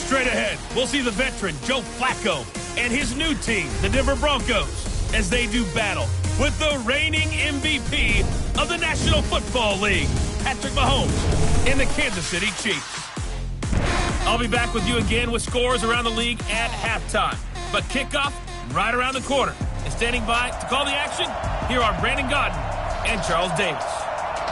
Straight ahead, we'll see the veteran Joe Flacco and his new team, the Denver Broncos, as they do battle with the reigning MVP of the National Football League, Patrick Mahomes, and the Kansas City Chiefs. I'll be back with you again with scores around the league at halftime. But kickoff right around the corner. And standing by to call the action, here are Brandon Godden and Charles Davis.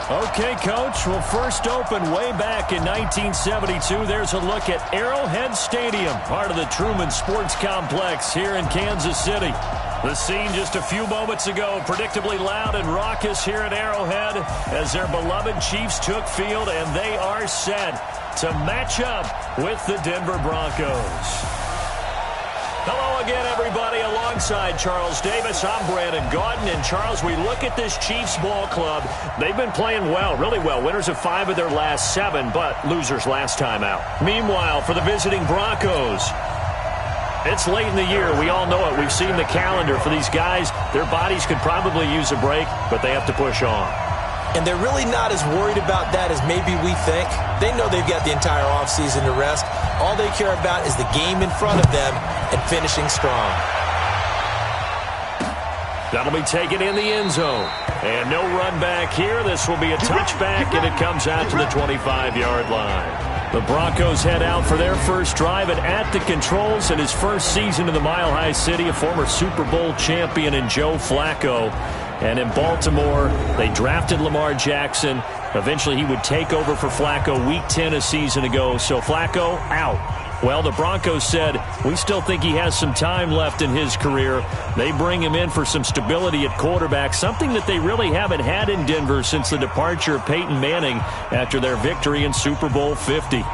Okay, Coach. We'll first open way back in 1972. There's a look at Arrowhead Stadium, part of the Truman Sports Complex here in Kansas City. The scene just a few moments ago, predictably loud and raucous here at Arrowhead as their beloved Chiefs took field, and they are set to match up with the Denver Broncos. Hello again, everybody. Alongside Charles Davis, I'm Brandon Gaudin. And, Charles, we look at this Chiefs ball club. They've been playing well, really well. Winners of 5 of their last 7, but losers last time out. Meanwhile, for the visiting Broncos, it's late in the year. We all know it. We've seen the calendar for these guys. Their bodies could probably use a break, but they have to push on. And they're really not as worried about that as maybe we think. They know they've got the entire offseason to rest. All they care about is the game in front of them and finishing strong. That'll be taken in the end zone. And no run back here. This will be a touchback, and it comes out to the 25-yard line. The Broncos head out for their first drive, and at the controls in his first season in the Mile High City, a former Super Bowl champion in Joe Flacco. And in Baltimore, they drafted Lamar Jackson. Eventually, he would take over for Flacco week 10 a season ago. So Flacco out. Well, the Broncos said, we still think he has some time left in his career. They bring him in for some stability at quarterback, something that they really haven't had in Denver since the departure of Peyton Manning after their victory in Super Bowl 50.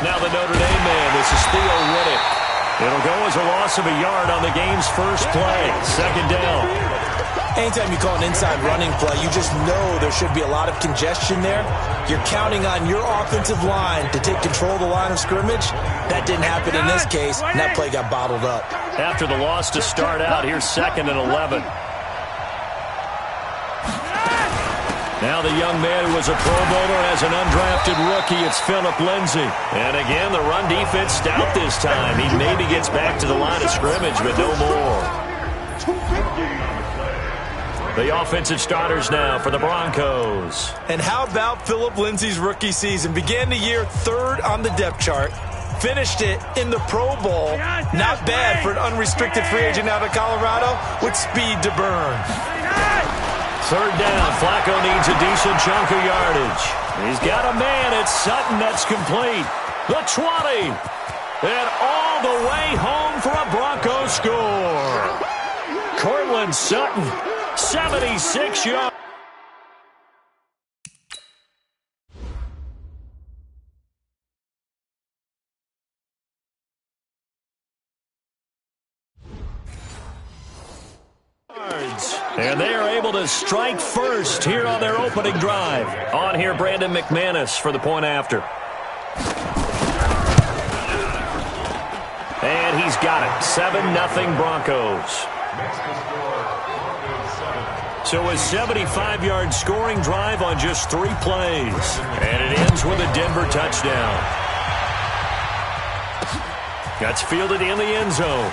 Now the Notre Dame man, this is Theo Riddick. It'll go as a loss of a yard on the game's first play. Second down. Anytime you call an inside running play, you just know there should be a lot of congestion there. You're counting on your offensive line to take control of the line of scrimmage. That didn't happen in this case, and that play got bottled up. After the loss to start out, here's 2nd and 11. Now the young man who was a Pro Bowler as an undrafted rookie, it's Phillip Lindsay. And again, the run defense stout this time. He maybe gets back to the line of scrimmage, but no more. The offensive starters now for the Broncos. And how about Phillip Lindsay's rookie season? Began the year 3rd on the depth chart. Finished it in the Pro Bowl. Not bad for an unrestricted free agent out of Colorado with speed to burn. 3rd down. Flacco needs a decent chunk of yardage. He's got a man. It's Sutton that's complete. The 20. And all the way home for a Broncos score. Cortland Sutton, 76 yards. And they are able to strike first here on their opening drive. On here, Brandon McManus for the point after. And he's got it. 7-0 Broncos. So a 75-yard scoring drive on just 3 plays. And it ends with a Denver touchdown. That's fielded in the end zone.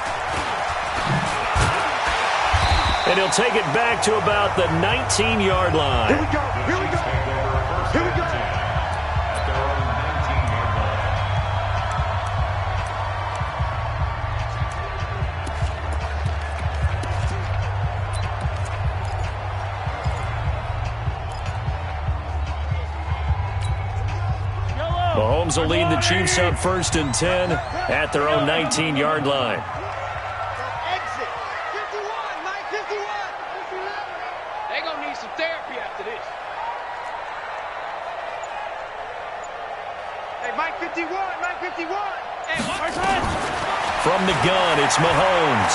And he'll take it back to about the 19-yard line. Here we go. Here we go. Here we go. Mahomes will lead the Chiefs up 1st and 10 at their own 19-yard line. Mike 51. From the gun, it's Mahomes.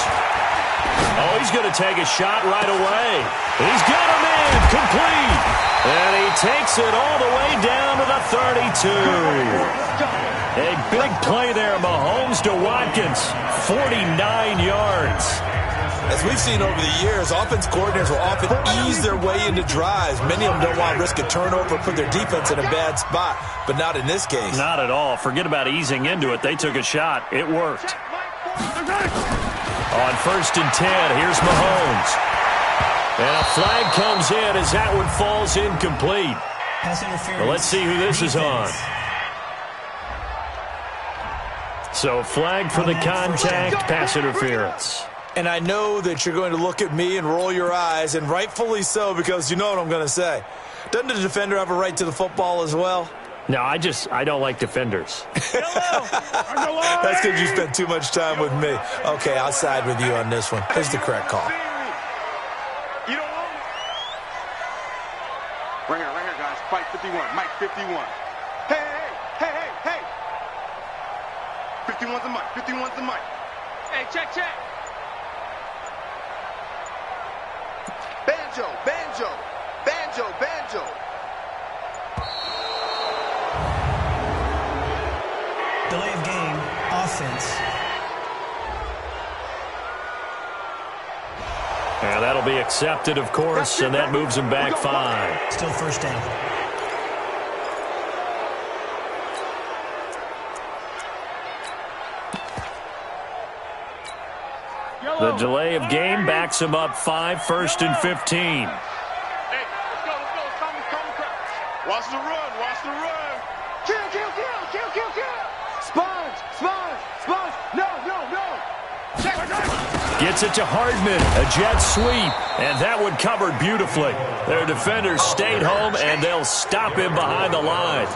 Oh, he's going to take a shot right away. He's got him in, complete. And he takes it all the way down to the 32. A big play there, Mahomes to Watkins, 49 yards. As we've seen over the years, offense coordinators will often ease their way into drives. Many of them don't want to risk a turnover or put their defense in a bad spot, but not in this case. Not at all. Forget about easing into it. They took a shot. It worked. On 1st and 10, here's Mahomes. And a flag comes in as that one falls incomplete. Well, let's see who this is on. So flag for the contact, pass interference. And I know that you're going to look at me and roll your eyes, and rightfully so, because you know what I'm going to say. Doesn't the defender have a right to the football as well? No, I don't like defenders. That's because you spent too much time with me. Okay, I'll side with you on this one. Here's the correct call. Right here, guys. Fight 51. Mike 51. Hey. 51's the mic. 51's the mic. Hey, check. Banjo. Delay of game, offense. And that'll be accepted, of course, and that moves him back 5. Still first down. The delay of game backs him up 5, 1st and 15. Hey, let's go. Watch the run. Kill. Sponge. No. Gets it to Hardman, a jet sweep, and that one covered beautifully. Their defenders stayed home, and they'll stop him behind the line.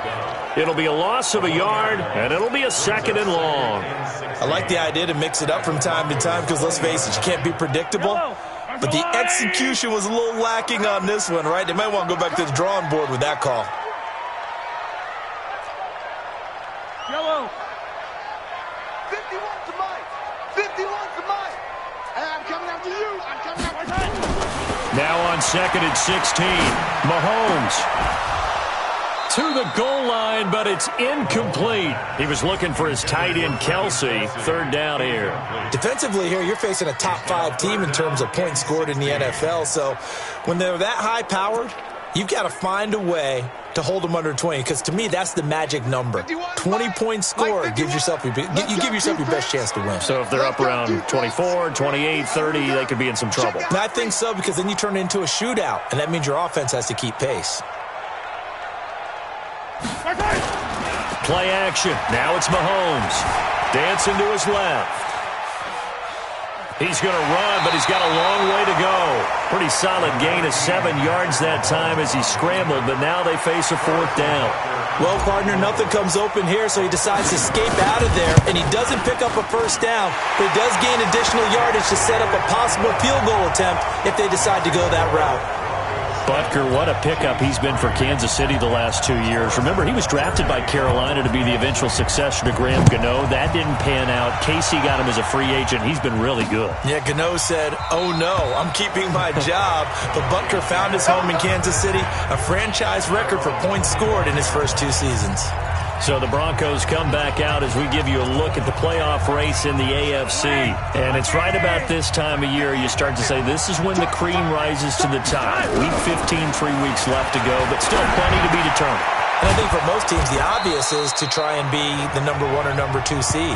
It'll be a loss of a yard, and it'll be a 2nd and long. I like the idea to mix it up from time to time because, let's face it, you can't be predictable. But the execution was a little lacking on this one, right? They might want to go back to the drawing board with that call. Yellow. 51's the mic. And I'm coming after you. Now on 2nd and 16, Mahomes to the goal line, but it's incomplete. He was looking for his tight end, Kelsey. 3rd down here. Defensively here, you're facing a top 5 team in terms of points scored in the NFL. So when they're that high-powered, you've got to find a way to hold them under 20, because to me, that's the magic number. 20 points scored gives yourself you give yourself your best chance to win. So if they're up around 24, 28, 30, they could be in some trouble. And I think so, because then you turn it into a shootout, and that means your offense has to keep pace. Play action. Now it's Mahomes. Dancing to his left. He's going to run, but he's got a long way to go. Pretty solid gain of 7 yards that time as he scrambled, but now they face a 4th down. Well, partner, nothing comes open here, so he decides to escape out of there, and he doesn't pick up a 1st down, but he does gain additional yardage to set up a possible field goal attempt if they decide to go that route. Butker, what a pickup he's been for Kansas City the last 2 years. Remember, he was drafted by Carolina to be the eventual successor to Graham Gano. That didn't pan out. Casey got him as a free agent. He's been really good. Yeah, Gano said, oh no, I'm keeping my job. But Butker found his home in Kansas City, a franchise record for points scored in his first 2 seasons. So the Broncos come back out as we give you a look at the playoff race in the AFC. And it's right about this time of year you start to say this is when the cream rises to the top. Week 15, 3 weeks left to go, but still plenty to be determined. And I think for most teams, the obvious is to try and be the number 1 or number 2 seed.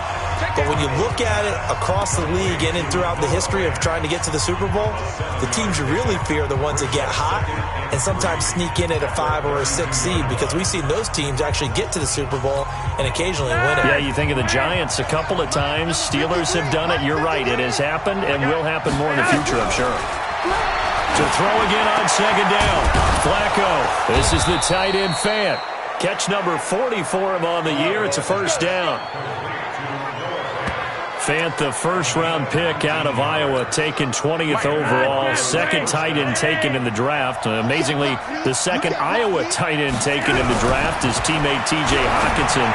But when you look at it across the league and throughout the history of trying to get to the Super Bowl, the teams you really fear are the ones that get hot and sometimes sneak in at a 5 or a 6 seed, because we've seen those teams actually get to the Super Bowl and occasionally win it. Yeah, you think of the Giants a couple of times. Steelers have done it. You're right. It has happened and will happen more in the future, I'm sure. To throw again on 2nd down. Flacco. This is the tight end Fant. Catch number 40 for him on the year. It's a 1st down. Fant, the first-round pick out of Iowa, taken 20th overall, second tight end taken in the draft. Amazingly, the second Iowa tight end taken in the draft is teammate T.J. Hockenson.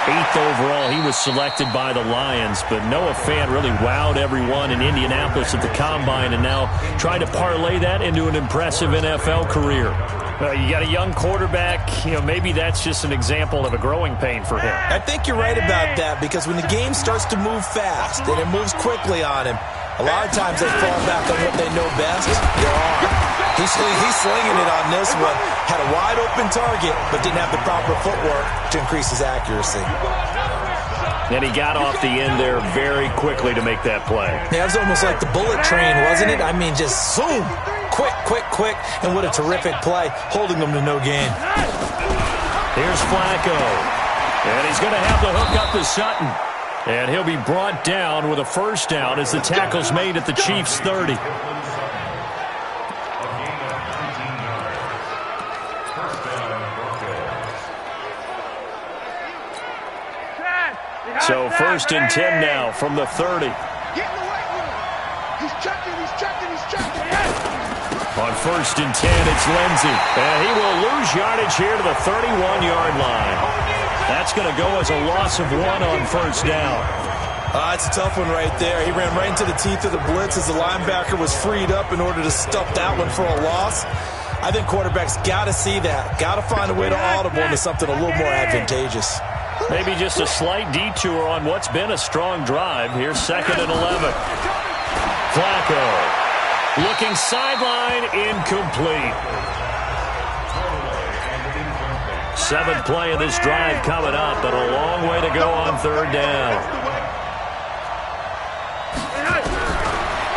8th overall, he was selected by the Lions, but Noah Fant really wowed everyone in Indianapolis at the Combine and now trying to parlay that into an impressive NFL career. You got a young quarterback, maybe that's just an example of a growing pain for him. I think you're right about that because when the game starts to move fast and it moves quickly on him, a lot of times they fall back on what they know best, their arm. He's slinging it on this one. Had a wide open target, but didn't have the proper footwork to increase his accuracy. And he got off the end there very quickly to make that play. Yeah, it was almost like the bullet train, wasn't it? I mean, just zoom. Quick, and what a terrific play, holding them to no gain. Here's Flacco. And he's going to have to hook up to Sutton. And he'll be brought down with a first down as the tackle's made at the Chiefs' 30. So first and 10 now from the 30. He's checking. On first and 10, it's Lindsey. And he will lose yardage here to the 31-yard line. That's going to go as a loss of 1 on first down. It's a tough one right there. He ran right into the teeth of the blitz as the linebacker was freed up in order to stuff that one for a loss. I think quarterbacks got to see that. Got to find a way to audible into something a little more advantageous. Maybe just a slight detour on what's been a strong drive. Here's 2nd and 11. Flacco. Looking sideline, incomplete. 7th play of this drive coming up, but a long way to go on third down.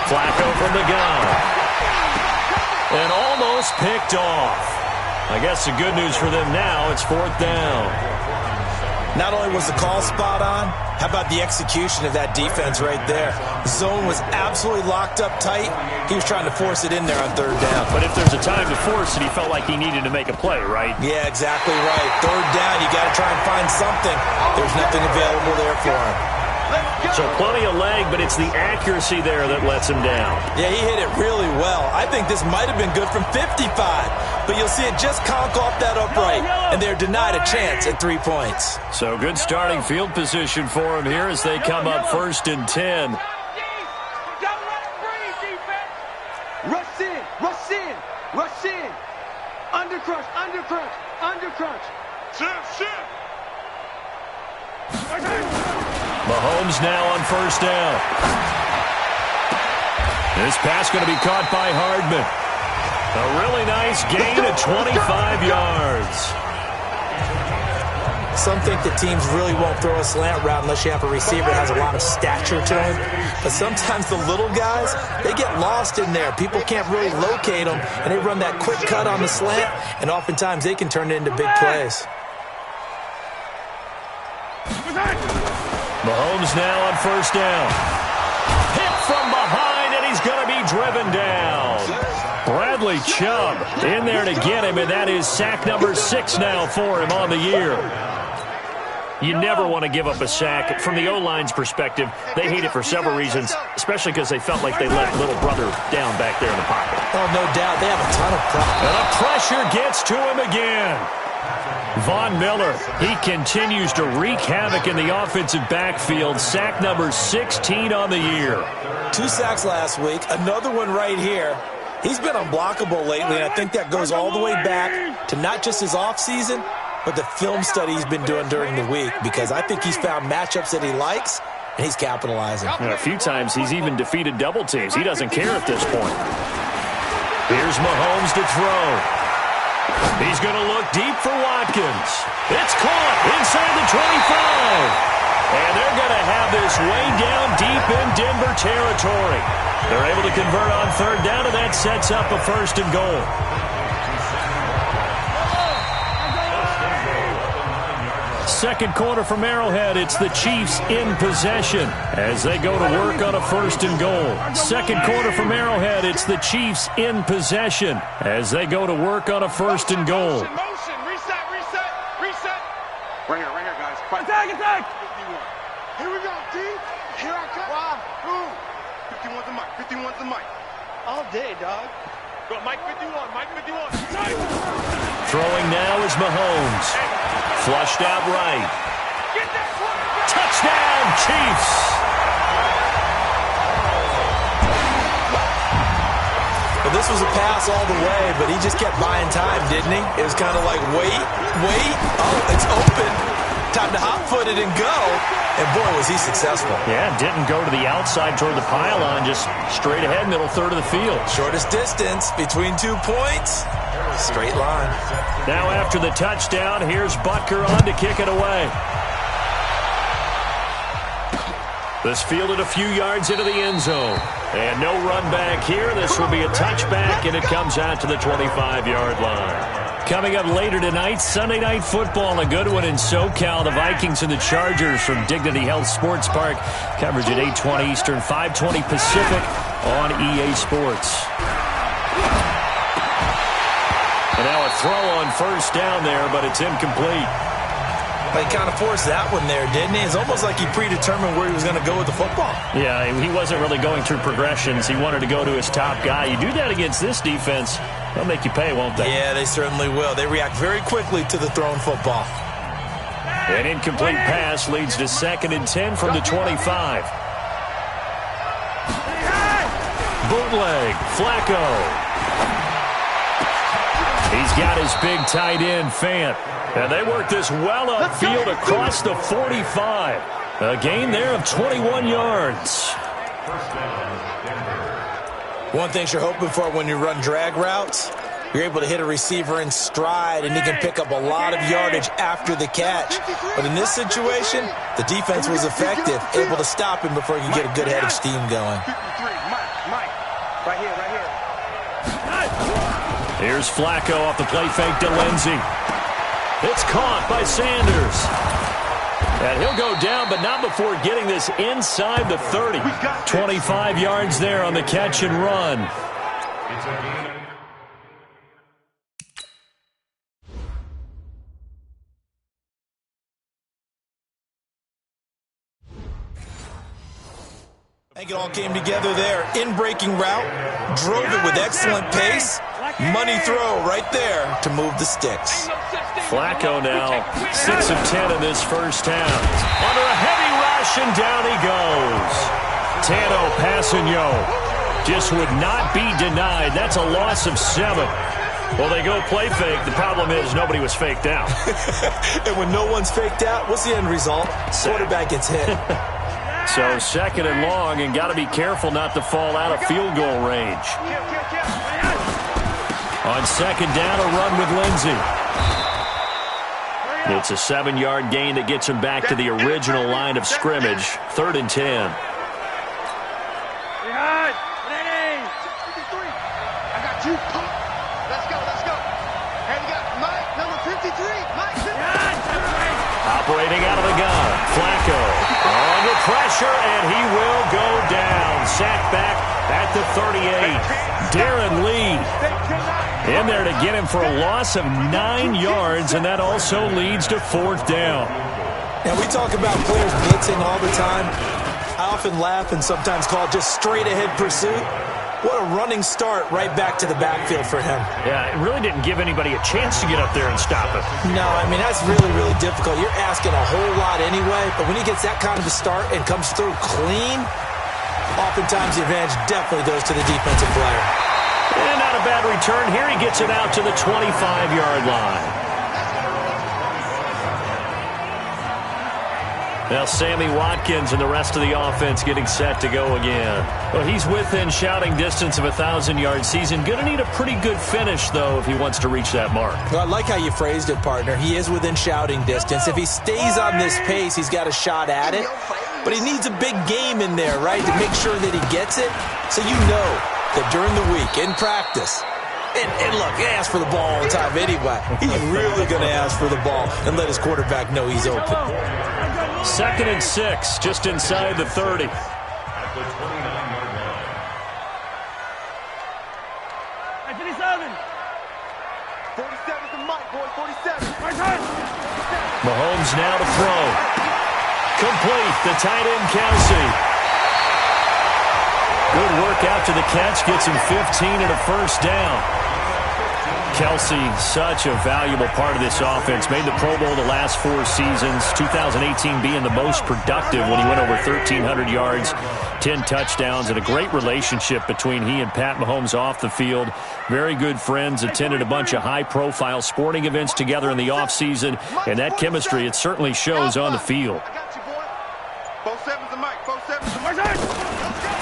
Flacco from the gun. And almost picked off. I guess the good news for them now, it's 4th down. Not only was the call spot on, how about the execution of that defense right there? Zone was absolutely locked up tight. He was trying to force it in there on third down. But if there's a time to force it, he felt like he needed to make a play, right? Yeah, exactly right. Third down, you got to try and find something. There's nothing available there for him. So plenty of leg, but it's the accuracy there that lets him down. Yeah, he hit it really well. I think this might have been good from 55, but you'll see it just conk off that upright, and they're denied a chance at 3 points. So good starting field position for him here as they come up first and 10. Rush in. Undercrunch. Shift. Mahomes now on first down. This pass going to be caught by Hardman. A really nice gain of 25 yards. Some think that teams really won't throw a slant route unless you have a receiver that has a lot of stature to him. But sometimes the little guys, they get lost in there. People can't really locate them, and they run that quick cut on the slant, and oftentimes they can turn it into big plays. Mahomes now on first down. Hit from behind, and he's going to be driven down. Bradley Chubb in there to get him, and that is sack number 6 now for him on the year. You never want to give up a sack. From the O-line's perspective, they hate it for several reasons, especially because they felt like they let little brother down back there in the pocket. Oh, no doubt. They have a ton of pressure. And the pressure gets to him again. Von Miller, he continues to wreak havoc in the offensive backfield. Sack number 16 on the year. 2 sacks last week, another one right here. He's been unblockable lately, and I think that goes all the way back to not just his offseason, but the film study he's been doing during the week, because I think he's found matchups that he likes, and he's capitalizing. And a few times he's even defeated double teams. He doesn't care at this point. Here's Mahomes to throw. He's going to look deep for Watkins. It's caught inside the 25. And they're going to have this way down deep in Denver territory. They're able to convert on third down, and that sets up a first and goal. Second quarter from Arrowhead, it's the Chiefs in possession as they go to work on a first and goal. Second quarter from Arrowhead, it's the Chiefs in possession as they go to work on a first and goal. Motion. Reset. Right here, guys. Attack. Here we go, D. Here I come. Wow. Ooh. 51's the mic. 51's the mic. All day, dog. Go, Mike 51. Mike 51. Throwing now is Mahomes. Flushed out right. Touchdown, Chiefs. Well, this was a pass all the way, but he just kept buying time, didn't he? It was kind of like, wait. Oh, it's open. Time to hot-foot it and go. And, boy, was he successful. Yeah, didn't go to the outside toward the pylon, just straight ahead, middle third of the field. Shortest distance between 2 points. Straight line. Now after the touchdown, here's Butker on to kick it away. This fielded a few yards into the end zone. And no run back here. This will be a touchback, and it comes out to the 25-yard line. Coming up later tonight, Sunday Night Football, a good one in SoCal. The Vikings and the Chargers from Dignity Health Sports Park. Coverage at 8:20 Eastern, 5:20 Pacific on EA Sports. And now a throw on first down there, but it's incomplete. He kind of forced that one there, didn't he? It's almost like he predetermined where he was going to go with the football. Yeah, he wasn't really going through progressions. He wanted to go to his top guy. You do that against this defense, they'll make you pay, won't they? Yeah, they certainly will. They react very quickly to the thrown football. An incomplete pass leads to 2nd and 10 from the 25. Bootleg, Flacco. He's got his big tight end, Fant. And they work this well upfield across the 45. A gain there of 21 yards. One thing you're hoping for when you run drag routes, you're able to hit a receiver in stride, and he can pick up a lot of yardage after the catch. But in this situation, the defense was effective, able to stop him before he could get a good head of steam going. 53, Mike. Right here. Here's Flacco off the play fake to Lindsey. It's caught by Sanders. And he'll go down, but not before getting this inside the 30. 25 yards there on the catch and run. I think it all came together there. In-breaking route, drove it with excellent pace. Money throw right there to move the sticks. Flacco now 6 of 10 in this first half. Under a heavy rush, and down he goes. Tano Passanio just would not be denied. That's a loss of 7. Well, they go play fake. The problem is nobody was faked out. And when no one's faked out, what's the end result? Quarterback gets hit. So 2nd and long, and got to be careful not to fall out of field goal range. On 2nd down, a run with Lindsey. It's a 7-yard gain that gets him back to the original line of scrimmage. 3rd and 10. I got you. Let's go. And you got Mike, number 53. Mike. Operating out of the gun. Flacco under pressure, and he will go down. Sacked back at the 38. Darren Lee in there to get him for a loss of 9 yards, and that also leads to 4th down. Now, we talk about players blitzing all the time. I often laugh and sometimes call it just straight-ahead pursuit. What a running start right back to the backfield for him. Yeah, it really didn't give anybody a chance to get up there and stop him. No, I mean, that's really, really difficult. You're asking a whole lot anyway, but when he gets that kind of a start and comes through clean, oftentimes the advantage definitely goes to the defensive player. And not a bad return. Here he gets it out to the 25-yard line. Now Sammy Watkins and the rest of the offense getting set to go again. Well, he's within shouting distance of a 1,000-yard season. Going to need a pretty good finish, though, if he wants to reach that mark. Well, I like how you phrased it, partner. He is within shouting distance. If he stays on this pace, he's got a shot at it. But he needs a big game in there, right, to make sure that he gets it. So you know that during the week, in practice, and look, he asks for the ball all the time anyway. He's really going to ask for the ball and let his quarterback know he's open. 2nd and 6, just inside the 30. The mic, boy, 47. Mahomes now to throw. complete. The tight end, Kelsey. Good work after the catch. Gets him 15 and a first down. Kelsey, such a valuable part of this offense. Made the Pro Bowl the last 4 seasons. 2018 being the most productive when he went over 1,300 yards, 10 touchdowns, and a great relationship between he and Pat Mahomes off the field. Very good friends. Attended a bunch of high-profile sporting events together in the offseason. And that chemistry, it certainly shows on the field.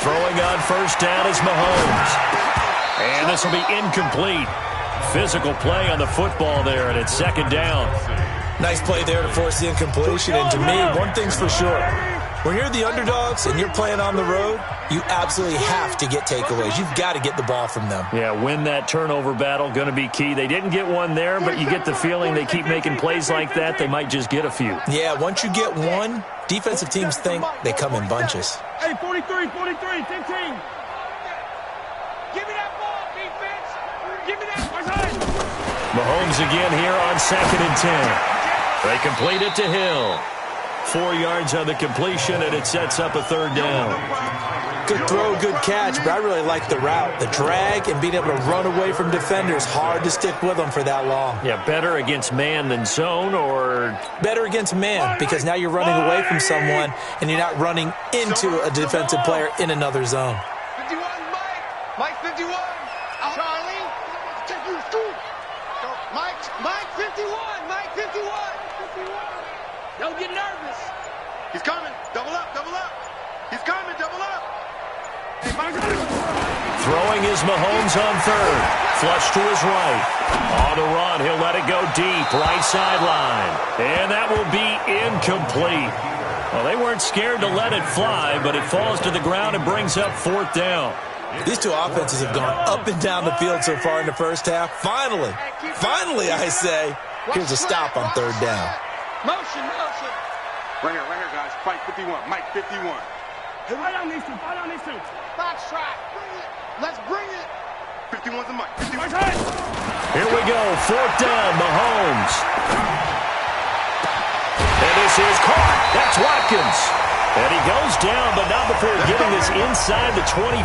Throwing on first down is Mahomes. And this will be incomplete. Physical play on the football there, and it's second down. Nice play there to force the incompletion. And to me, one thing's for sure. When you're the underdogs and you're playing on the road, you absolutely have to get takeaways. You've got to get the ball from them. Yeah, win that turnover battle, going to be key. They didn't get one there, but you get the feeling they keep making plays like that, they might just get a few. Yeah, once you get one, defensive teams think they come in bunches. Hey, 43, 15. Give me that ball, defense. Give me that. Mahomes again here on 2nd and 10. They complete it to Hill. 4 yards on the completion, and it sets up a third down. Good throw, good catch, but I really like the route. The drag and being able to run away from defenders, hard to stick with them for that long. Yeah, better against man than zone, or? Better against man, because now you're running away from someone, and you're not running into a defensive player in another zone. 51, Mike 51. Charlie, take you to school. Mike 51. Mike 51. Don't get nervous. He's coming. Double up. He's coming. Double up. Hey, Mike. Throwing is Mahomes on third. Flush to his right. On the run, he'll let it go deep. Right sideline. And that will be incomplete. Well, they weren't scared to let it fly, but it falls to the ground and brings up 4th down. These two offenses have gone up and down the field so far in the first half. Finally, I say, here's a stop on 3rd down. Motion. Right here, guys. Fight 51. Mike 51. Fight on these two. Box track. Let's bring it. 51's a Mike. 51. Here we go. 4th down, Mahomes. And this is caught. That's Watkins. And he goes down, but not before getting this inside the 25.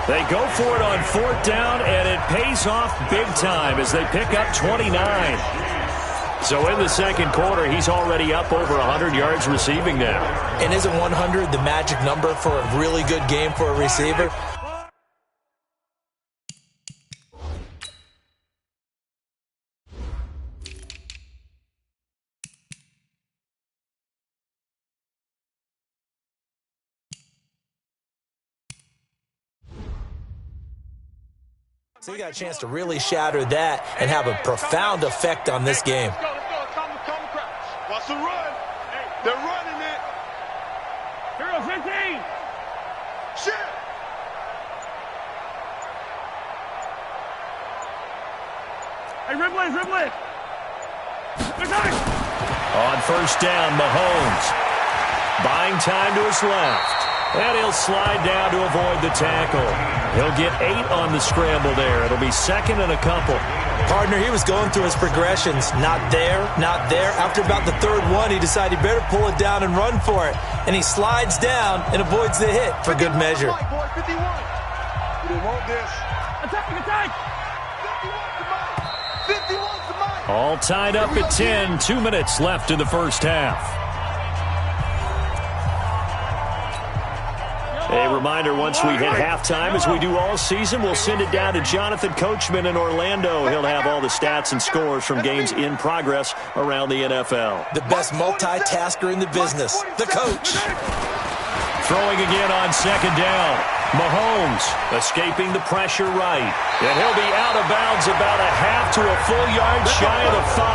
They go for it on 4th down, and it pays off big time as they pick up 29. So in the second quarter, he's already up over 100 yards receiving now. And isn't 100 the magic number for a really good game for a receiver? So you got a chance to really shatter that and have a profound effect on this game. Let's go. What's the run? They're running it. Here, 15. Shit. Hey, dribble it. On 1st down, Mahomes. Buying time to his left. And he'll slide down to avoid the tackle. He'll get 8 on the scramble there. It'll be 2nd and a couple. Partner, he was going through his progressions. Not there. After about the 3rd one, he decided he better pull it down and run for it. And he slides down and avoids the hit for good measure. 51. We didn't want this. Attack. 51's the Mike. All tied up at 10. 2 minutes left in the first half. A reminder, once we hit halftime, as we do all season, we'll send it down to Jonathan Coachman in Orlando. He'll have all the stats and scores from games in progress around the NFL. The best multitasker in the business, the coach. Throwing again on 2nd down. Mahomes escaping the pressure right. And he'll be out of bounds about a half to a full yard shy of the 5.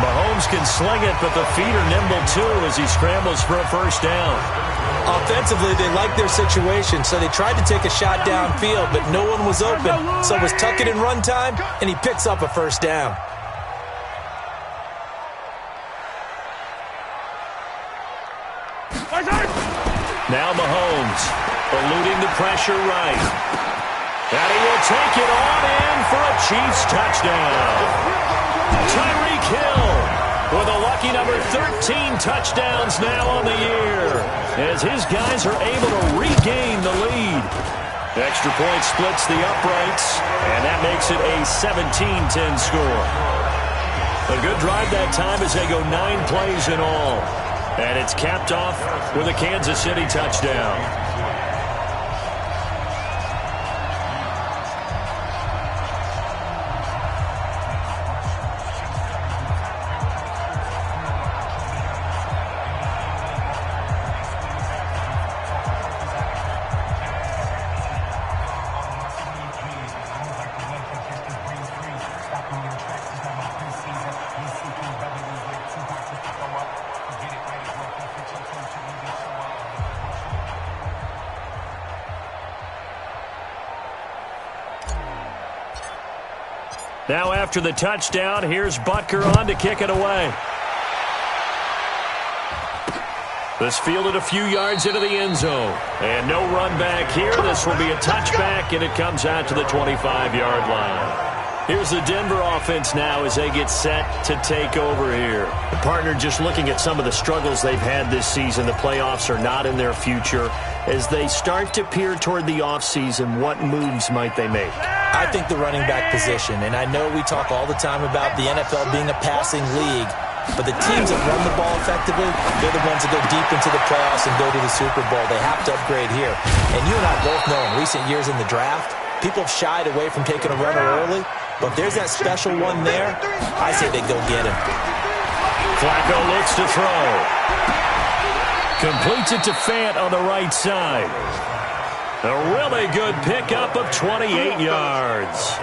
Mahomes can sling it, but the feet are nimble too as he scrambles for a first down. Offensively, they liked their situation, so they tried to take a shot downfield, but no one was open. So it was tuck it and run time, and he picks up a first down. Now Mahomes eluding the pressure right. And he will take it on in for a Chiefs touchdown. Tyreek Hill with a lucky number 30 13 touchdowns now on the year as his guys are able to regain the lead. Extra point splits the uprights, and that makes it a 17-10 score. A good drive that time as they go 9 plays in all. And it's capped off with a Kansas City touchdown. Now after the touchdown, here's Butker on to kick it away. This fielded a few yards into the end zone. And no run back here. This will be a touchback, and it comes out to the 25-yard line. Here's the Denver offense now as they get set to take over here. The partner, just looking at some of the struggles they've had this season, the playoffs are not in their future. As they start to peer toward the offseason, what moves might they make? I think the running back position, and I know we talk all the time about the NFL being a passing league, but the teams that run the ball effectively, they're the ones that go deep into the playoffs and go to the Super Bowl. They have to upgrade here. And you and I both know in recent years in the draft, people have shied away from taking a runner early, but if there's that special one there, I say they go get him. Flacco looks to throw. Completes it to Fant on the right side. A really good pickup of 28 yards.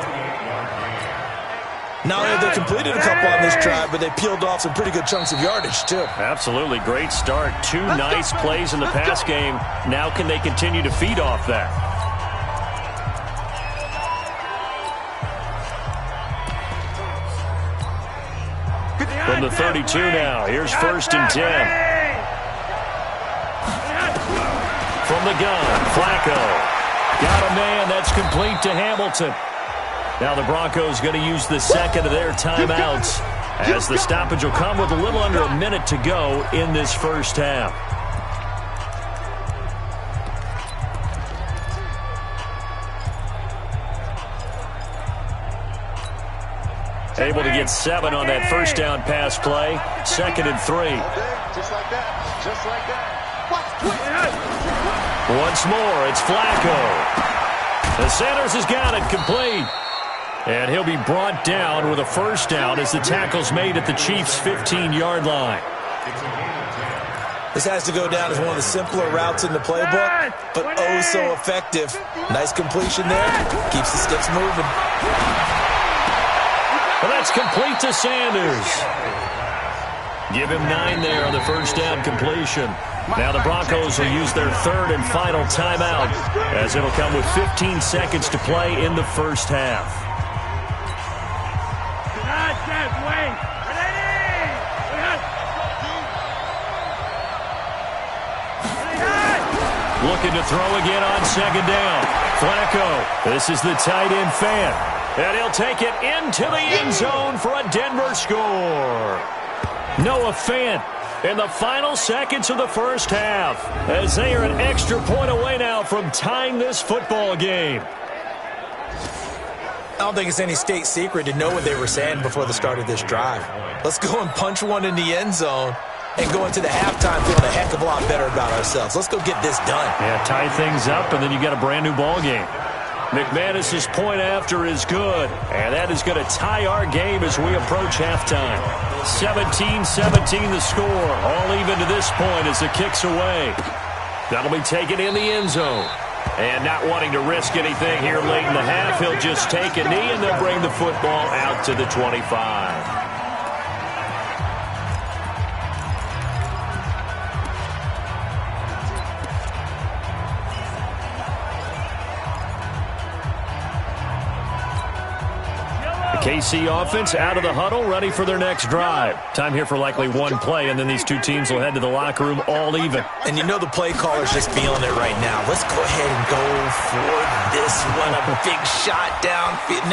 Not only have they completed a couple on this drive, but they peeled off some pretty good chunks of yardage, too. Absolutely. Great start. 2 nice plays in the pass game. Now can they continue to feed off that? From the 32 now, here's 1st and 10. From the gun, Flacco. Got a man. That's complete to Hamilton. Now the Broncos going to use the second of their timeouts as the stoppage will come with a little under a minute to go in this first half. Able to get 7 on that first down pass play. 2nd and 3. Just like that. Just like that. Once more, it's Flacco. The Sanders has got it complete. And he'll be brought down with a first down as the tackle's made at the Chiefs' 15-yard line. This has to go down as one of the simpler routes in the playbook, but oh so effective. Nice completion there. Keeps the sticks moving. Well, that's complete to Sanders. Give him 9 there on the first down completion. Now the Broncos will use their 3rd and final timeout as it'll come with 15 seconds to play in the first half. Looking to throw again on 2nd down. Flacco. This is the tight end Fant. And he'll take it into the end zone for a Denver score. Noah Fant in the final seconds of the first half as they are an extra point away now from tying this football game. I don't think it's any state secret to know what they were saying before the start of this drive. Let's go and punch one in the end zone and go into the halftime feeling a heck of a lot better about ourselves. Let's go get this done. Yeah, tie things up, and then you got a brand new ball game. McManus's point after is good, and that is going to tie our game as we approach halftime. 17-17 the score, all even to this point as the kick's away. That'll be taken in the end zone. And not wanting to risk anything here late in the half, he'll just take a knee and they'll bring the football out to the 25. KC offense out of the huddle, ready for their next drive. Time here for likely one play, and then these two teams will head to the locker room all even. And you know the play caller's just feeling it right now. Let's go ahead and go for this one. A big shot downfield.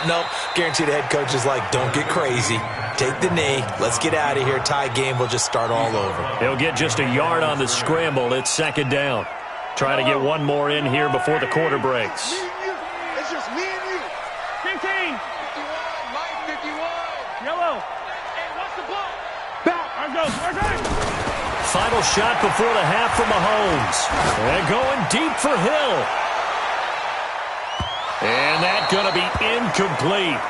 Nope. Guarantee the head coach is like, don't get crazy. Take the knee. Let's get out of here. Tie game. We'll just start all over. He'll get just a yard on the scramble. It's second down. Try to get one more in here before the quarter breaks. It's just me and you. 15. 51, Mike 51. Yellow. Hey, watch the ball. Back. Final shot before the half for Mahomes. And going deep for Hill. And that's going to be incomplete.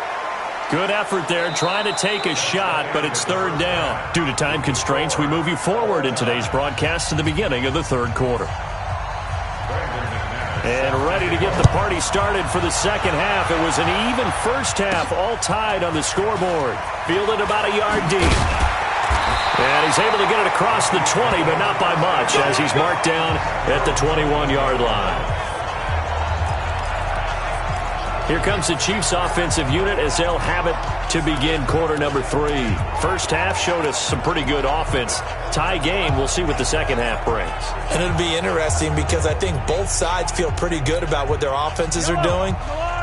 Good effort there, trying to take a shot, but it's third down. Due to time constraints, we move you forward in today's broadcast to the beginning of the third quarter. And ready to get the party started for the second half. It was an even first half, all tied on the scoreboard. Fielded about a yard deep. And he's able to get it across the 20, but not by much, as he's marked down at the 21-yard line. Here comes the Chiefs' offensive unit as they'll have it to begin quarter number 3. First half showed us some pretty good offense. Tie game, we'll see what the second half brings. And it'll be interesting because I think both sides feel pretty good about what their offenses are doing.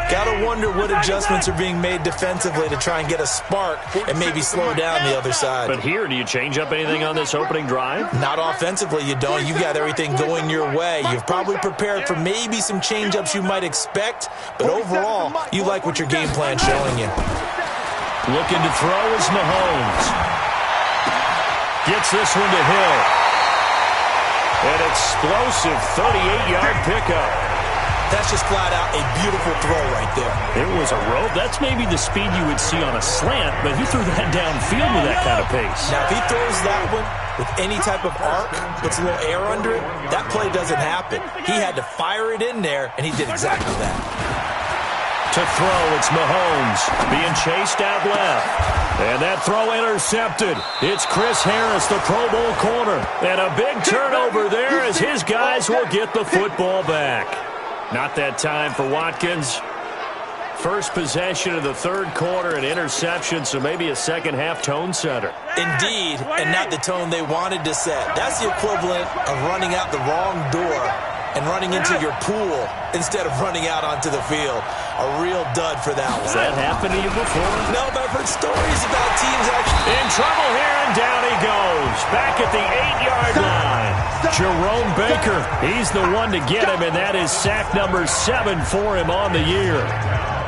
Gotta wonder what adjustments are being made defensively to try and get a spark and maybe slow down the other side. But here, do you change up anything on this opening drive? Not offensively, you don't. You've got everything going your way. You've probably prepared for maybe some change-ups you might expect, but overall, you like what your game plan's showing you. Looking to throw is Mahomes. Gets this one to Hill. An explosive 38-yard pickup. That's just flat out a beautiful throw right there. It was a rope. That's maybe the speed you would see on a slant, but he threw that downfield with that kind of pace. Now, if he throws that one with any type of arc, puts a little air under it, that play doesn't happen. He had to fire it in there, and he did exactly that. To throw, it's Mahomes being chased out left. And that throw intercepted. It's Chris Harris, the Pro Bowl corner. And a big turnover there as his guys will get the football back. Not that time for Watkins. First possession of the third quarter, an interception, so maybe a second-half tone setter. Indeed, and not the tone they wanted to set. That's the equivalent of running out the wrong door and running into your pool instead of running out onto the field. A real dud for that one. Has that happened to you before? No, but I've heard stories about teams actually. In trouble here, and down he goes. Back at the 8-yard line. Jerome Baker, he's the one to get him, and that is sack number 7 for him on the year.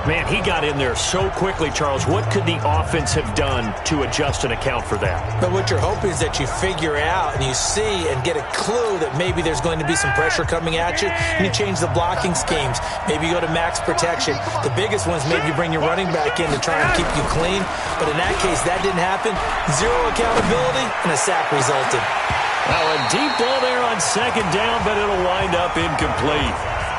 Man, he got in there so quickly, Charles. What could the offense have done to adjust and account for that? But what you're hoping is that you figure out and you see and get a clue that maybe there's going to be some pressure coming at you, and you change the blocking schemes. Maybe you go to max protection. The biggest ones, maybe you bring your running back in to try and keep you clean. But in that case, that didn't happen. Zero accountability, and a sack resulted. Well, a deep ball there on second down, but it'll wind up incomplete.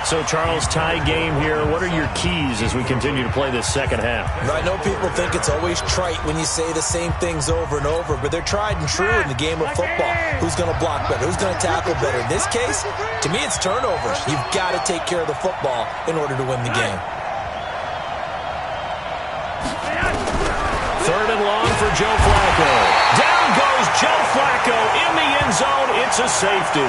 So, Charles, tie game here. What are your keys as we continue to play this second half? I know people think it's always trite when you say the same things over and over, but they're tried and true in the game of football. Who's going to block better? Who's going to tackle better? In this case, to me, it's turnovers. You've got to take care of the football in order to win the game. Third and long for Joe Flacco. Down goes Joe Flacco in the end zone. It's a safety.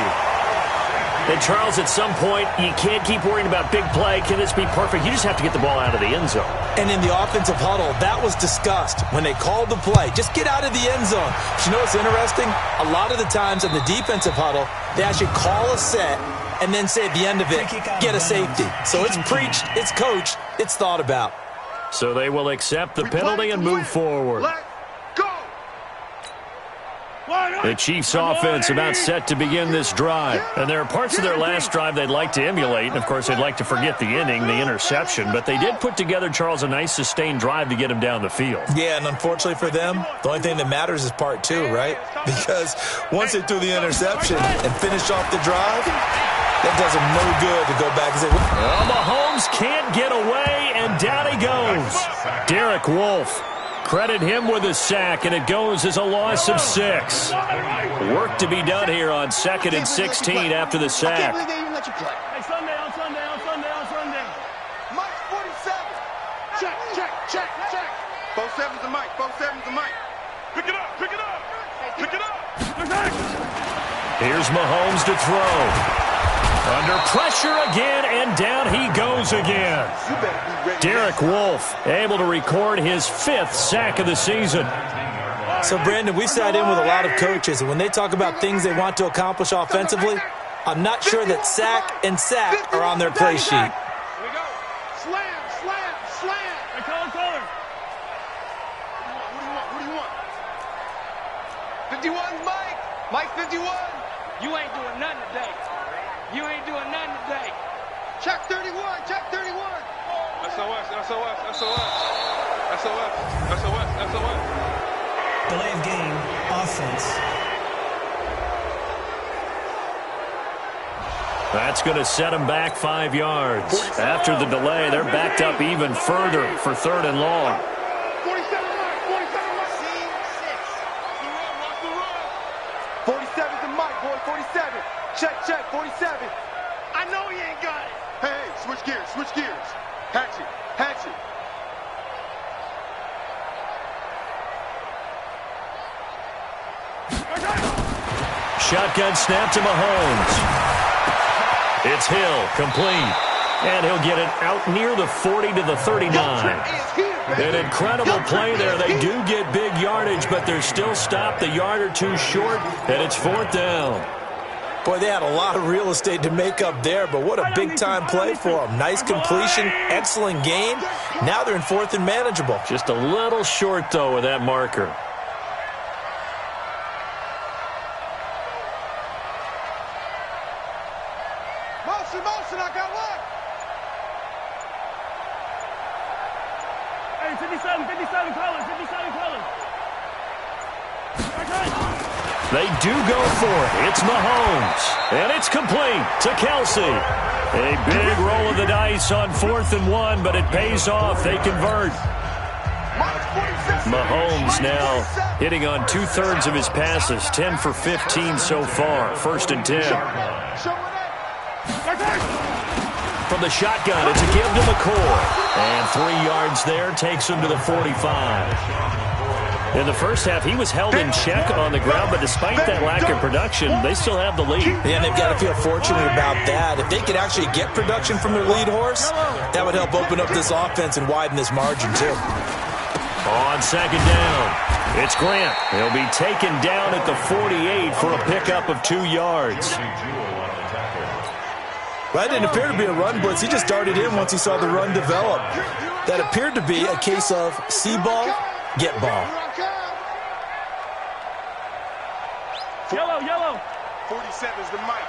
And, Charles, at some point, you can't keep worrying about big play. Can this be perfect? You just have to get the ball out of the end zone. And in the offensive huddle, that was discussed when they called the play. Just get out of the end zone. But you know what's interesting? A lot of the times in the defensive huddle, they actually call a set and then say at the end of it, get a safety. So it's preached, it's coached, it's thought about. So they will accept the penalty and move forward. The Chiefs offense about set to begin this drive. And there are parts of their last drive they'd like to emulate. And, of course, they'd like to forget the inning, the interception. But they did put together, Charles, a nice sustained drive to get him down the field. Yeah, and unfortunately for them, the only thing that matters is part 2, right? Because once they threw the interception and finished off the drive, that does them no good to go back and say, well, Mahomes can't get away, and down he goes. Derek Wolfe. Credit him with a sack, and it goes as a loss of 6. Work to be done here on 2nd and 16 after the sack. I can't believe they even let you play. Hey, Sunday. Mike 47. Check. Here's Mahomes to throw. Under pressure again, and down he goes again. Derek Wolfe able to record his 5th sack of the season. So, Brandon, we've sat in with a lot of coaches, and when they talk about things they want to accomplish offensively, I'm not sure that sack and sack are on their play sheet. Here we go. Slam, slam, slam. Hey, color. What do you want? 51, Mike. Mike 51. You ain't doing nothing today. Check 31, check 31. SOS. Delay of game, offense. That's going to set them back 5 yards. After the delay, they're backed up even further for 3rd and long. 47 Mike. 47's the Mike, boy. 47. Check, 47. I know he ain't got it. Hey, switch gears. Hatchet. Shotgun snap to Mahomes. It's Hill, complete. And he'll get it out near the 40 to the 39. An incredible play there. They do get big yardage, but they're still stopped a yard or two short, and it's 4th down. Boy, they had a lot of real estate to make up there, but what a big-time play for them. Nice completion, excellent game. Now they're in 4th and manageable. Just a little short, though, with that marker. Motion, I got one. Hey, 57 colors. They do go for it. It's Mahomes. And it's complete to Kelsey. A big roll of the dice on 4th and 1, but it pays off. They convert. Mahomes now hitting on 2/3 of his passes. 10 for 15 so far. 1st and 10. From the shotgun, it's a give to McCoy. And 3 yards there takes him to the 45. In the first half, he was held in check on the ground, but despite that lack of production, they still have the lead. Yeah, and they've got to feel fortunate about that. If they could actually get production from their lead horse, that would help open up this offense and widen this margin, too. On 2nd down, it's Grant. He'll be taken down at the 48 for a pickup of 2 yards. Well, that didn't appear to be a run blitz. He just darted in once he saw the run develop. That appeared to be a case of see ball, get ball. Yellow. 47's the mic.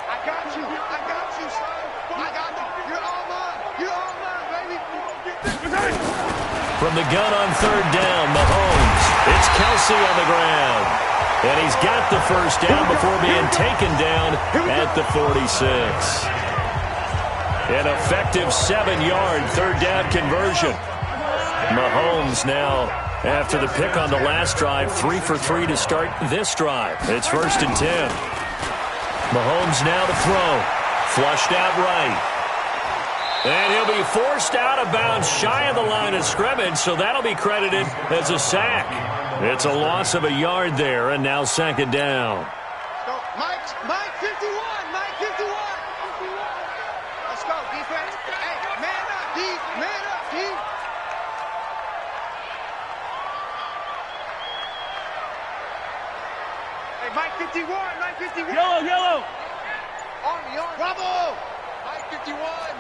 I got you, son. I got you. You're all mine, baby. From the gun on 3rd down, Mahomes. It's Kelsey on the ground. And he's got the 1st down before being taken down at the 46. An effective 7-yard 3rd down conversion. Mahomes now, after the pick on the last drive, 3 for 3 to start this drive. It's 1st and 10. Mahomes now to throw. Flushed out right. And he'll be forced out of bounds shy of the line of scrimmage, so that'll be credited as a sack. It's a loss of a yard there, and now 2nd down. Mike 51. Let's go, defense. Hey, man up, D. Hey, Mike 51. Yellow. Army. Bravo.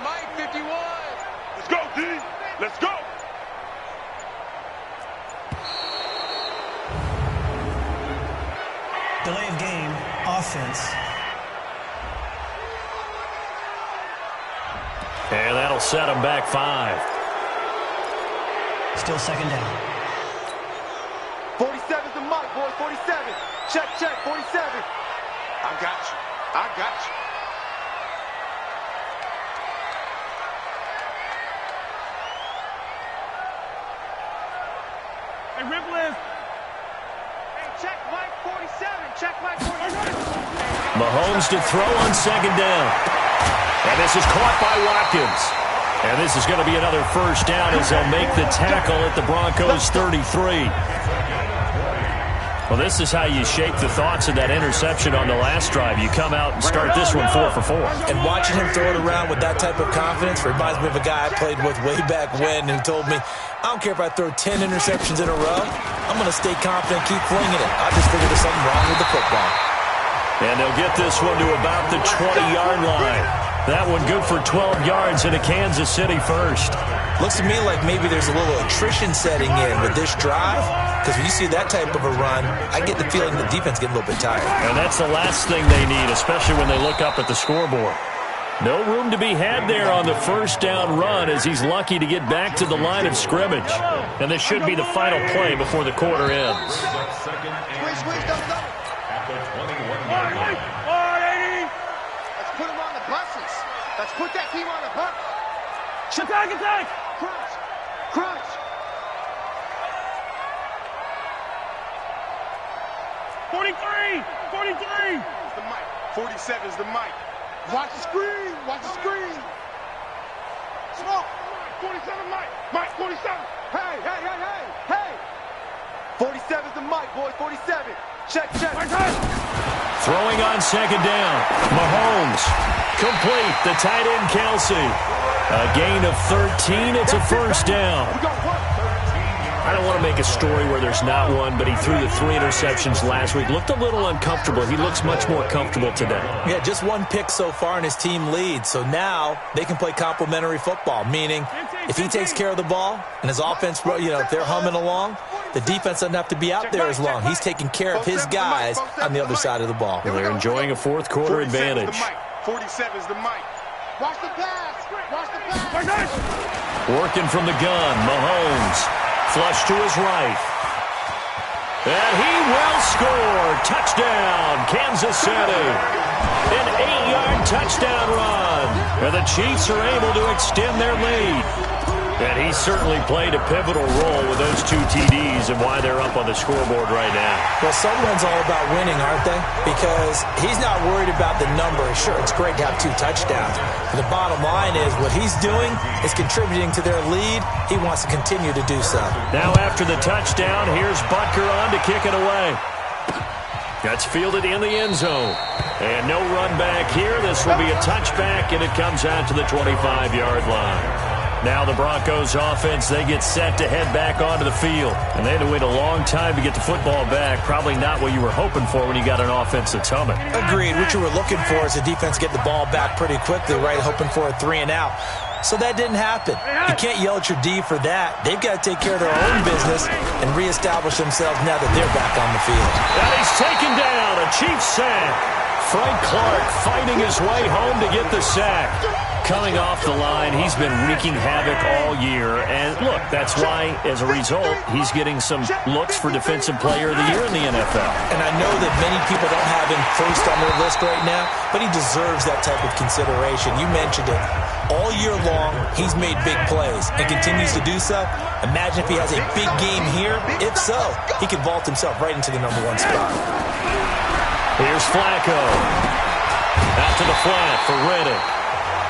Mike 51. Let's go, D. Let's go. Delay of game, offense. And that'll set them back 5. Still 2nd down. 47's the mark, boy. 47. Check, 47. I got you. Hey, Ripley. Hey, check Mike 47. Mahomes to throw on 2nd down. And this is caught by Watkins. And this is going to be another 1st down as they'll make the tackle at the Broncos 33. Well, this is how you shake the thoughts of that interception on the last drive. You come out and start this one 4 for 4. And watching him throw it around with that type of confidence reminds me of a guy I played with way back when who told me, I don't care if I throw 10 interceptions in a row, I'm going to stay confident, keep flinging it. I just figured there's something wrong with the football. And they'll get this one to about the 20-yard line. That one good for 12 yards into Kansas City first. Looks to me like maybe there's a little attrition setting in with this drive, because when you see that type of a run, I get the feeling the defense getting a little bit tired. And that's the last thing they need, especially when they look up at the scoreboard. No room to be had there on the first down run as he's lucky to get back to the line of scrimmage. And this should be the final play before the quarter ends. Let's put him on the buses. Let's put that team on the bus. Attack, attack! Crunch! Crunch! 43! 43! The mic. 47's the mic. Watch the screen! Watch the screen! Smoke! 47 mic! Mike, 47! Hey, hey, hey, hey! Hey! 47's the mic, boys. 47. Check, check. Throwing on second down. Mahomes. Complete. The tight end, Kelsey. A gain of 13. It's a first down. I don't want to make a story where there's not one, but he threw the 3 interceptions last week. Looked a little uncomfortable. He looks much more comfortable today. Yeah, just 1 pick so far and his team leads. So now they can play complementary football, meaning if he takes care of the ball and his offense, if they're humming along, the defense doesn't have to be out there as long. He's taking care of his guys on the other side of the ball. Well, they're enjoying a fourth quarter advantage. 47's the mic. Watch the pass. Watch the pass. Working from the gun, Mahomes. Flush to his right. And he will score. Touchdown, Kansas City. An 8-yard touchdown run. And the Chiefs are able to extend their lead. And he certainly played a pivotal role with those 2 TDs and why they're up on the scoreboard right now. Well, someone's all about winning, aren't they? Because he's not worried about the number. Sure, it's great to have 2 touchdowns. But the bottom line is what he's doing is contributing to their lead. He wants to continue to do so. Now after the touchdown, here's Butker on to kick it away. That's fielded in the end zone. And no run back here. This will be a touchback, and it comes out to the 25-yard line. Now the Broncos offense, they get set to head back onto the field. And they had to wait a long time to get the football back. Probably not what you were hoping for when you got an offense that's humming. Agreed. What you were looking for is the defense get the ball back pretty quickly, right? Hoping for a 3 and out. So that didn't happen. You can't yell at your D for that. They've got to take care of their own business and reestablish themselves now that they're back on the field. And he's taken down. A Chiefs sack. Frank Clark fighting his way home to get the sack. Coming off the line, he's been wreaking havoc all year. And look, that's why, as a result, he's getting some looks for Defensive Player of the Year in the NFL. And I know that many people don't have him first on their list right now, but he deserves that type of consideration. You mentioned it. All year long, he's made big plays and continues to do so. Imagine if he has a big game here. If so, he could vault himself right into the #1 spot. Here's Flacco. Out to the flat for Riddick.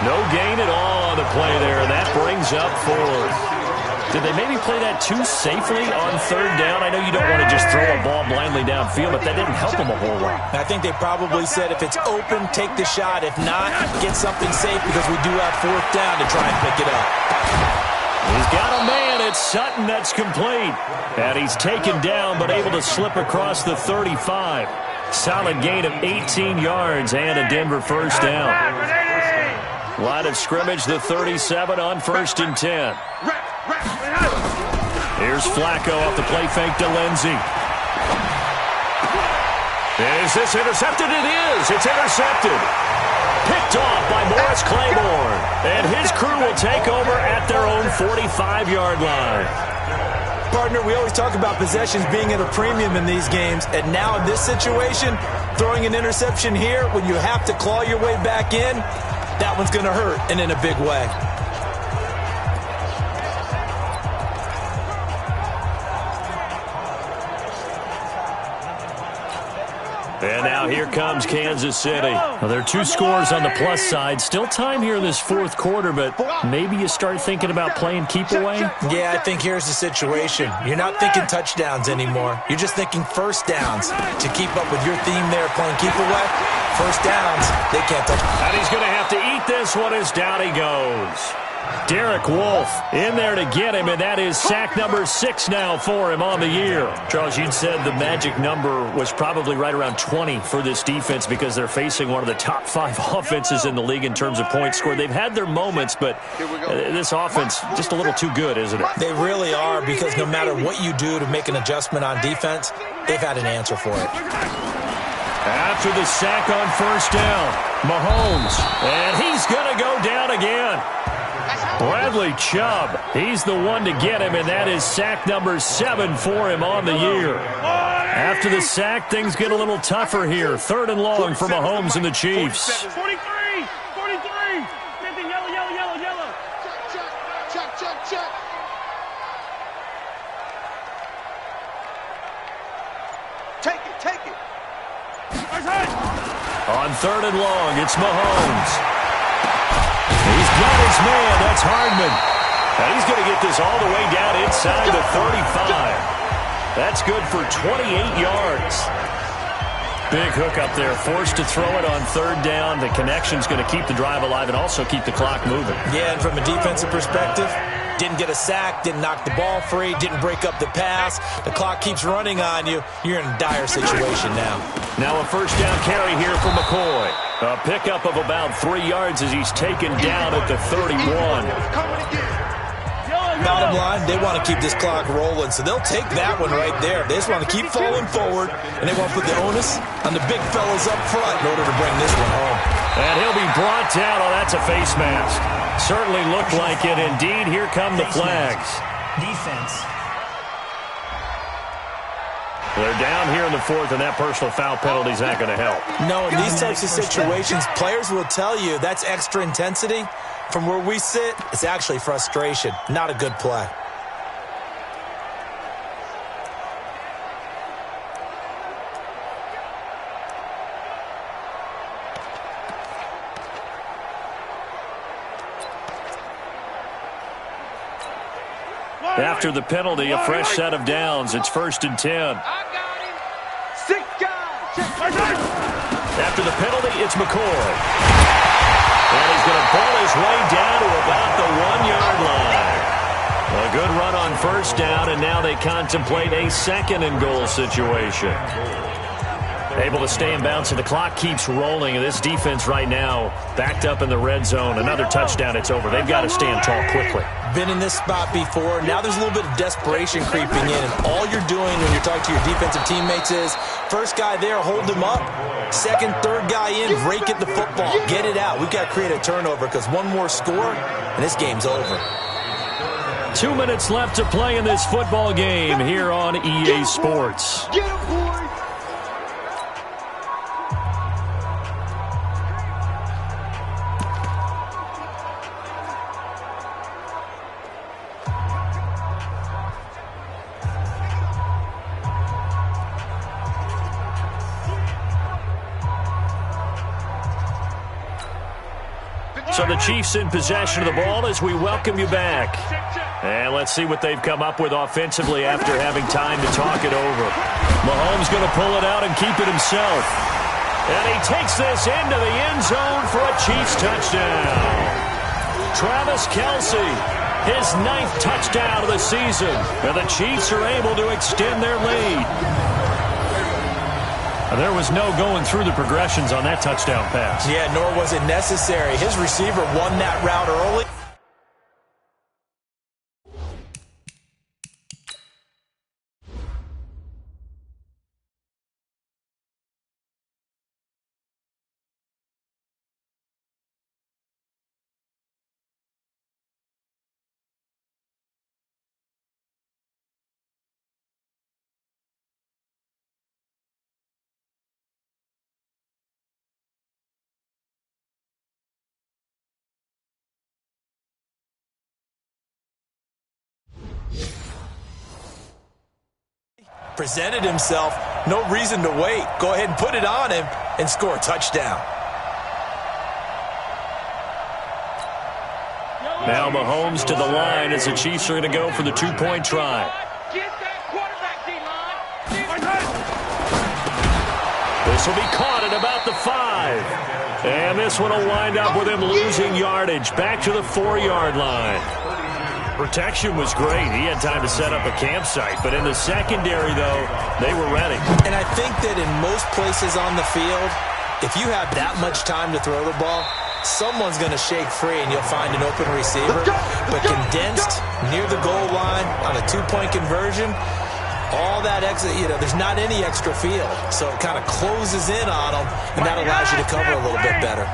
No gain at all on the play there, and that brings up 4. Did they maybe play that too safely on 3rd down? I know you don't want to just throw a ball blindly downfield, but that didn't help them a whole lot. I think they probably said if it's open, take the shot. If not, get something safe because we do have 4th down to try and pick it up. He's got a man. It's Sutton that's complete. And he's taken down but able to slip across the 35. Solid gain of 18 yards and a Denver first down. Line of scrimmage, the 37 on 1st and 10. Here's Flacco off the play fake to Lindsey. Is this intercepted? It is. It's intercepted. Picked off by Morris Claiborne. And his crew will take over at their own 45-yard line. Partner, we always talk about possessions being at a premium in these games. And now in this situation, throwing an interception here when you have to claw your way back in, that one's going to hurt, and in a big way. And now here comes Kansas City. Well, there are 2 scores on the plus side. Still time here in this fourth quarter, but maybe you start thinking about playing keep away? Yeah, I think here's the situation. You're not thinking touchdowns anymore. You're just thinking first downs. To keep up with your theme there, playing keep away, first downs, they can't touch. And he's going to have to eat this one as down he goes. Derek Wolfe in there to get him, and that is sack number 6 now for him on the year. Charles, you'd said the magic number was probably right around 20 for this defense because they're facing one of the top 5 offenses in the league in terms of points scored. They've had their moments, but this offense just a little too good, isn't it? They really are, because no matter what you do to make an adjustment on defense, they've had an answer for it. After the sack on first down, Mahomes, and he's going to go down again. Bradley Chubb, he's the one to get him, and that is sack number 7 for him on the year. After the sack, things get a little tougher here. 3rd and long for Mahomes and the Chiefs. 43, 43, yellow. Check. Take it. On 3rd and long, it's Mahomes. He's got his man. That's Hardman. And he's going to get this all the way down inside the 35. That's good for 28 yards. Big hook up there. Forced to throw it on 3rd down. The connection's going to keep the drive alive and also keep the clock moving. Yeah, and from a defensive perspective, didn't get a sack, didn't knock the ball free, didn't break up the pass. The clock keeps running on you. You're in a dire situation now. Now a first down carry here for McCoy. A pickup of about 3 yards as he's taken down at the 31. Bottom line, they want to keep this clock rolling, so they'll take that one right there. They just want to keep falling forward, and they want to put the onus on the big fellas up front in order to bring this one home. And he'll be brought down. Oh, that's a face mask. Certainly looked like it. Indeed, here come the flags. Defense. They're down here in the 4th, and that personal foul penalty is not going to help. No, in these types of situations, players will tell you that's extra intensity. From where we sit, it's actually frustration. Not a good play. After the penalty, a fresh set of downs. It's 1st and 10. I got him. 6 guys. After the penalty, it's McCoy. And he's going to pull his way down to about the 1-yard line. A good run on first down, and now they contemplate a 2nd and goal situation. Able to stay in bounds, and the clock keeps rolling. And this defense right now backed up in the red zone. Another touchdown, it's over. They've got to stand tall quickly. Been in this spot before. Now there's a little bit of desperation creeping in, and all you're doing when you're talking to your defensive teammates is first guy there, hold him up. 2nd, 3rd guy in, break it the football. Get it out. We've got to create a turnover because one more score, and this game's over. 2 minutes left to play in this football game here on EA Sports. Get him, boy. So the Chiefs in possession of the ball as we welcome you back. And let's see what they've come up with offensively after having time to talk it over. Mahomes going to pull it out and keep it himself. And he takes this into the end zone for a Chiefs touchdown. Travis Kelce, his 9th touchdown of the season. And the Chiefs are able to extend their lead. There was no going through the progressions on that touchdown pass. Yeah, nor was it necessary. His receiver won that route early. Presented himself No reason to wait. Go ahead and put it on him and score a touchdown. Now Mahomes to the line as the Chiefs are going to go for the two-point try. Get that quarterback, D-line. This will be caught at about the 5. And this one will wind up with him losing yardage back to the 4-yard line. Protection was great. He had time to set up a campsite. But in the secondary, though, they were ready. And I think that in most places on the field, if you have that much time to throw the ball, someone's going to shake free and you'll find an open receiver. But condensed near the goal line on a two-point conversion, all that extra, there's not any extra field. So it kind of closes in on them, and that allows you to cover a little bit better.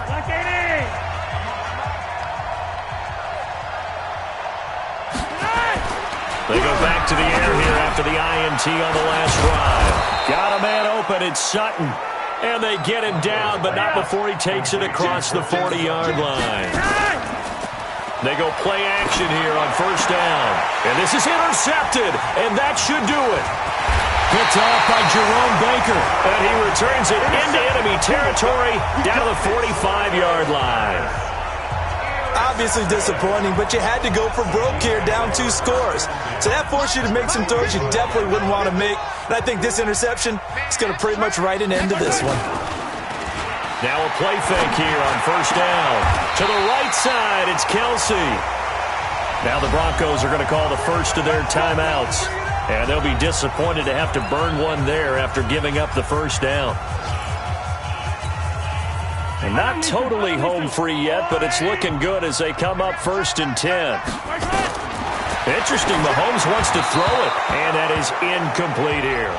They go back to the air here after the INT on the last drive. Got a man open. It's Sutton. And they get him down, but not before he takes it across the 40-yard line. They go play action here on first down. And this is intercepted, and that should do it. Picked off by Jerome Baker. And he returns it into enemy territory down to the 45-yard line. Obviously disappointing, but you had to go for broke here, down 2 scores. So that forced you to make some throws you definitely wouldn't want to make. And I think this interception is going to pretty much write an end to this one. Now a play fake here on first down. To the right side, it's Kelsey. Now the Broncos are going to call the first of their timeouts. And they'll be disappointed to have to burn one there after giving up the first down. And not totally home free yet, but it's looking good as they come up 1st and 10. Interesting, Mahomes wants to throw it, and that is incomplete here.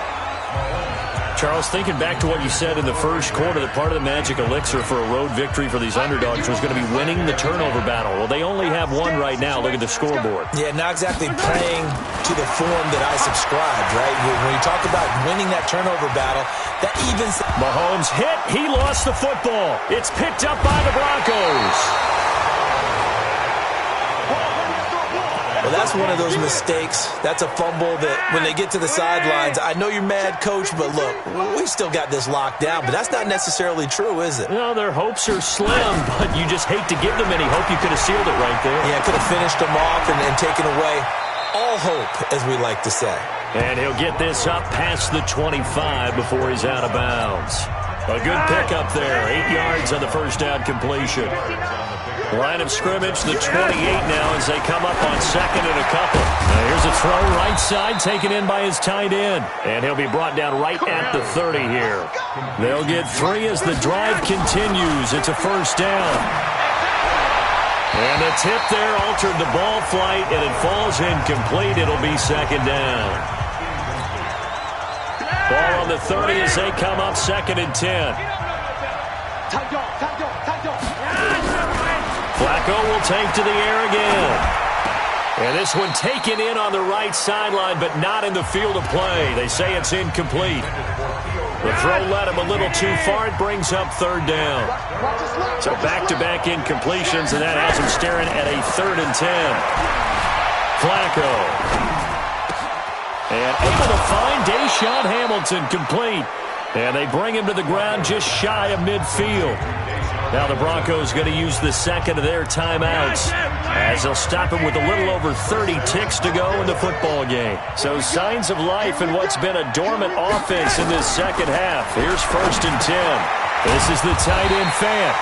Charles, thinking back to what you said in the first quarter, that part of the magic elixir for a road victory for these underdogs was going to be winning the turnover battle. Well, they only have one right now. Look at the scoreboard. Yeah, not exactly playing to the form that I subscribed, right? When you talk about winning that turnover battle, that evens... Mahomes hit. He lost the football. It's picked up by the Broncos. Well, that's one of those mistakes. That's a fumble that when they get to the sidelines, I know you're mad, Coach, but look, we still got this locked down. But that's not necessarily true, is it? No, their hopes are slim, but you just hate to give them any hope. You could have sealed it right there. Yeah, could have finished them off and taken away all hope, as we like to say. And he'll get this up past the 25 before he's out of bounds. A good pickup there. 8 yards on the first down completion. Line of scrimmage, the 28 now as they come up on 2nd and a couple. Now here's a throw right side taken in by his tight end. And he'll be brought down right at the 30 here. They'll get 3 as the drive continues. It's a first down. And the tip there altered the ball flight, and it falls incomplete. It'll be 2nd down. Ball on the 30 as they come up 2nd and 10. Flacco will take to the air again. And this one taken in on the right sideline, but not in the field of play. They say it's incomplete. The throw led him a little too far. It brings up 3rd down. So back-to-back incompletions, and that has him staring at a 3rd and 10. Flacco. And able to find Deshaun Hamilton complete. And they bring him to the ground just shy of midfield. Now the Broncos going to use the 2nd of their timeouts as they'll stop him with a little over 30 ticks to go in the football game. So signs of life in what's been a dormant offense in this second half. Here's 1st and 10. This is the tight end Fant.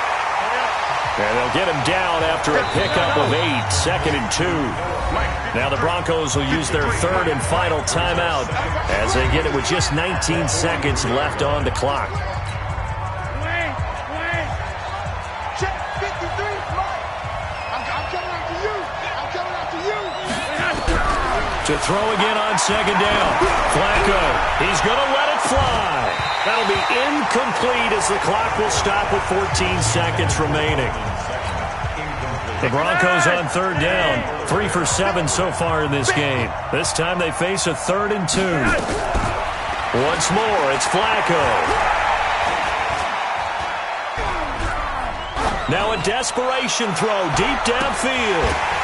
And they'll get him down after a pickup of 8, 2nd and 2. Now the Broncos will use their 3rd and final timeout as they get it with just 19 seconds left on the clock. To throw again on 2nd down. Flacco, he's going to let it fly. That'll be incomplete as the clock will stop with 14 seconds remaining. The Broncos on 3rd down. 3 for 7 so far in this game. This time they face a 3rd and 2. Once more, it's Flacco. Now a desperation throw deep downfield.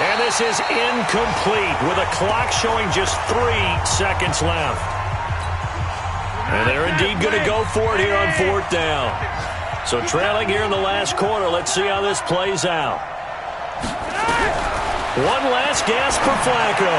And this is incomplete with a clock showing just 3 seconds left. And they're indeed going to go for it here on 4th down. So trailing here in the last quarter. Let's see how this plays out. One last gasp for Flacco.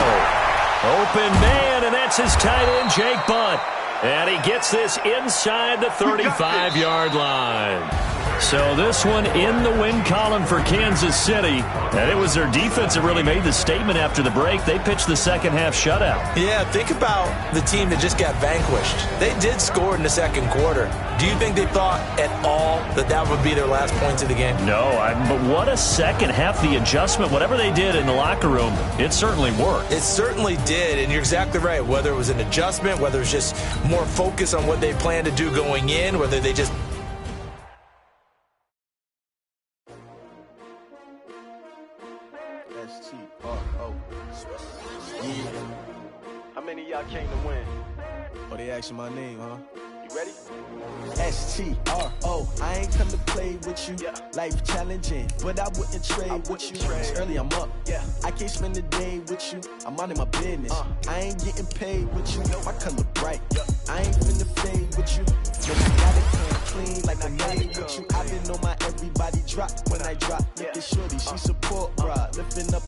Open man, and that's his tight end, Jake Butt. And he gets this inside the 35-yard line. So this one in the win column for Kansas City. And it was their defense that really made the statement after the break. They pitched the second-half shutout. Yeah, think about the team that just got vanquished. They did score in the second quarter. Do you think they thought at all that that would be their last points of the game? No, but what a second half. The adjustment, whatever they did in the locker room, it certainly worked. It certainly did, and you're exactly right. Whether it was an adjustment, whether it was just more focus on what they planned to do going in, whether they just... How many of y'all came to win? Oh, they asking my name, huh? You ready? S-T-R-O, I ain't come to play with you. Yeah. Life challenging, but I wouldn't trade with you. It's early, I'm up. Yeah. I can't spend the day with you. I'm minding my business. I ain't getting paid with you. My color bright. I ain't finna fade with you. When I got it clean like I'm mad with you. I been on my everybody drop when I drop. Look at shorty, she support, bruh. Lifting up.